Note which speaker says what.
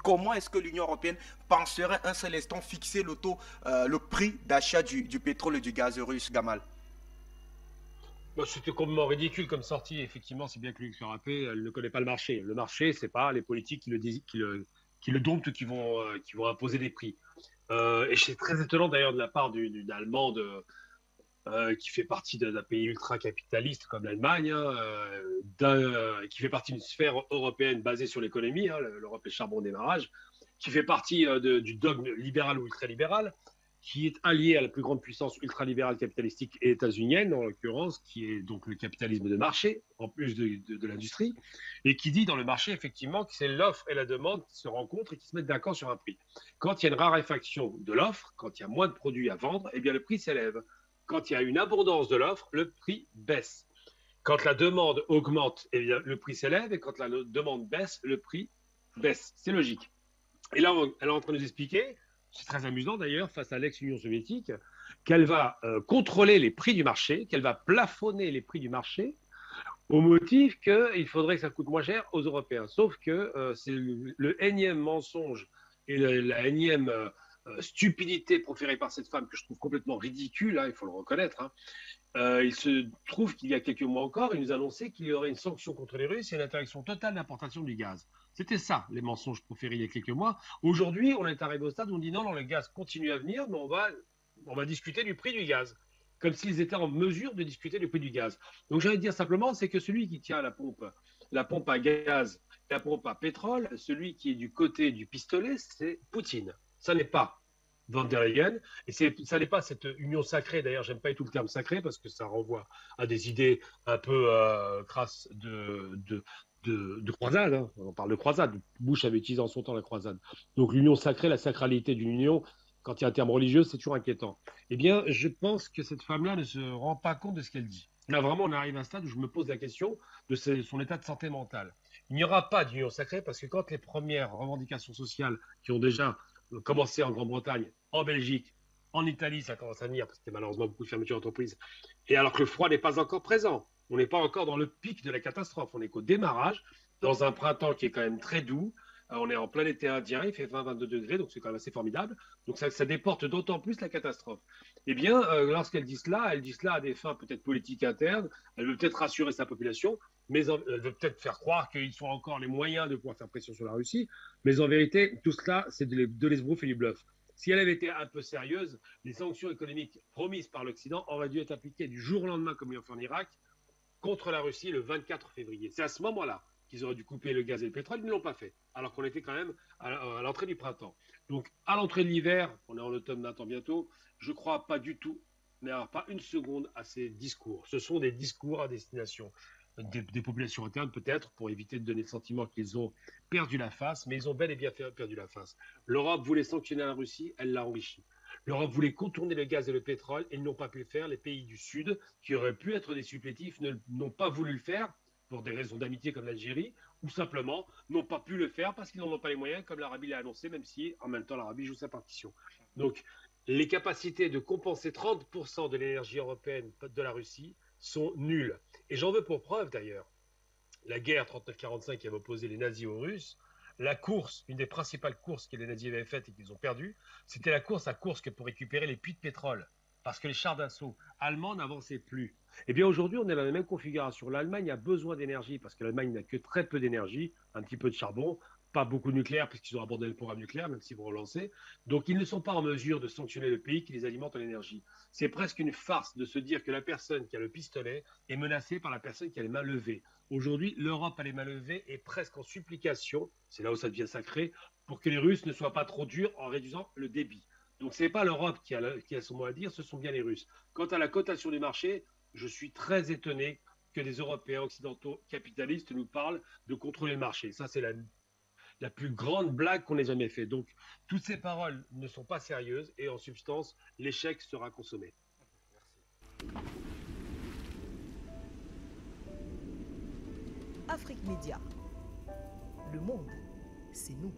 Speaker 1: comment est-ce que l'Union européenne penserait un seul instant fixer le prix d'achat du pétrole et du gaz russe, Gamal?
Speaker 2: Bah, c'était complètement ridicule comme sortie. Effectivement, c'est bien que Luc se rappelle, elle ne connaît pas le marché. Le marché, c'est pas les politiques qui le domptent, qui vont imposer des prix. Et c'est très étonnant d'ailleurs de la part d'une Allemande qui fait partie d'un pays ultra-capitaliste comme l'Allemagne, hein, qui fait partie d'une sphère européenne basée sur l'économie, hein, l'Europe est charbon au démarrage, qui fait partie du dogme libéral ou ultralibéral, qui est allié à la plus grande puissance ultralibérale capitalistique et états-unienne, en l'occurrence, qui est donc le capitalisme de marché, en plus de l'industrie, et qui dit dans le marché, effectivement, que c'est l'offre et la demande qui se rencontrent et qui se mettent d'accord sur un prix. Quand il y a une raréfaction de l'offre, quand il y a moins de produits à vendre, eh bien le prix s'élève. Quand il y a une abondance de l'offre, le prix baisse. Quand la demande augmente, eh bien, le prix s'élève, et quand la demande baisse, le prix baisse. C'est logique. Et là, elle est en train de nous expliquer, c'est très amusant d'ailleurs, face à l'ex-Union soviétique, qu'elle va contrôler les prix du marché, qu'elle va plafonner les prix du marché, au motif qu'il faudrait que ça coûte moins cher aux Européens. Sauf que c'est le énième mensonge et la énième stupidité proférée par cette femme que je trouve complètement ridicule, hein, il faut le reconnaître. Hein. Il se trouve qu'il y a quelques mois encore, il nous annonçait qu'il y aurait une sanction contre les Russes et une interdiction totale d'importation du gaz. C'était ça, les mensonges proférés il y a quelques mois. Aujourd'hui, on est arrivé au stade où on dit non, non, le gaz continue à venir, mais on va discuter du prix du gaz. Comme s'ils étaient en mesure de discuter du prix du gaz. Donc, j'allais dire simplement, c'est que celui qui tient la pompe à gaz, la pompe à pétrole, celui qui est du côté du pistolet, c'est Poutine. Ça n'est pas Van der Leyen. Et ça n'est pas cette union sacrée. D'ailleurs, j'aime pas du tout le terme sacré parce que ça renvoie à des idées un peu crasses de croisade. Hein. On parle de croisade. Bush avait utilisé en son temps la croisade. Donc l'union sacrée, la sacralité d'une union, quand il y a un terme religieux, c'est toujours inquiétant. Eh bien, je pense que cette femme-là ne se rend pas compte de ce qu'elle dit. Là, vraiment, on arrive à un stade où je me pose la question de son état de santé mentale. Il n'y aura pas d'union sacrée parce que quand les premières revendications sociales qui ont déjà commencé en Grande-Bretagne, en Belgique, en Italie, ça commence à venir parce qu'il y a malheureusement beaucoup de fermetures d'entreprises. Et alors que le froid n'est pas encore présent, on n'est pas encore dans le pic de la catastrophe, on est qu'au démarrage, dans un printemps qui est quand même très doux. On est en plein été indien, il fait 20-22 degrés, donc c'est quand même assez formidable. Donc ça déporte d'autant plus la catastrophe. Eh bien, lorsqu'elle dit cela, elle dit cela à des fins peut-être politiques internes, elle veut peut-être rassurer sa population, mais elle veut peut-être faire croire qu'ils ont encore les moyens de pouvoir faire pression sur la Russie, mais en vérité, tout cela, c'est de l'esbrouf et du bluff. Si elle avait été un peu sérieuse, les sanctions économiques promises par l'Occident auraient dû être appliquées du jour au lendemain, comme ils l'ont fait en Irak, contre la Russie le 24 février. C'est à ce moment-là qu'ils auraient dû couper le gaz et le pétrole, ils ne l'ont pas fait, alors qu'on était quand même à l'entrée du printemps. Donc, à l'entrée de l'hiver, on est en automne maintenant bientôt, je ne crois pas du tout, mais alors pas une seconde à ces discours. Ce sont des discours à destination des populations internes, peut-être, pour éviter de donner le sentiment qu'ils ont perdu la face, mais ils ont bel et bien perdu la face. L'Europe voulait sanctionner la Russie, elle l'a enrichie. L'Europe voulait contourner le gaz et le pétrole, et ils n'ont pas pu le faire. Les pays du Sud, qui auraient pu être des supplétifs, n'ont pas voulu le faire, pour des raisons d'amitié comme l'Algérie, ou simplement n'ont pas pu le faire parce qu'ils n'en ont pas les moyens, comme l'Arabie l'a annoncé, même si en même temps l'Arabie joue sa partition. Donc, les capacités de compenser 30% de l'énergie européenne de la Russie sont nulles. Et j'en veux pour preuve d'ailleurs la guerre 39-45 qui avait opposé les nazis aux Russes, la course, une des principales courses que les nazis avaient faites et qu'ils ont perdues, c'était la course à Kursk pour récupérer les puits de pétrole. Parce que les chars d'assaut allemands n'avançaient plus. Eh bien aujourd'hui, on est dans la même configuration. L'Allemagne a besoin d'énergie parce que l'Allemagne n'a que très peu d'énergie, un petit peu de charbon, pas beaucoup de nucléaire puisqu'ils ont abandonné le programme nucléaire, même s'ils vont relancer. Donc ils ne sont pas en mesure de sanctionner le pays qui les alimente en énergie. C'est presque une farce de se dire que la personne qui a le pistolet est menacée par la personne qui a les mains levées. Aujourd'hui, l'Europe a les mains levées et presque en supplication, c'est là où ça devient sacré, pour que les Russes ne soient pas trop durs en réduisant le débit. Donc ce n'est pas l'Europe qui a son mot à dire, ce sont bien les Russes. Quant à la cotation du marché, je suis très étonné que des Européens occidentaux capitalistes nous parlent de contrôler le marché. Ça, c'est la plus grande blague qu'on ait jamais faite. Donc toutes ces paroles ne sont pas sérieuses et en substance, l'échec sera consommé.
Speaker 3: Afrique Média. Le monde, c'est nous.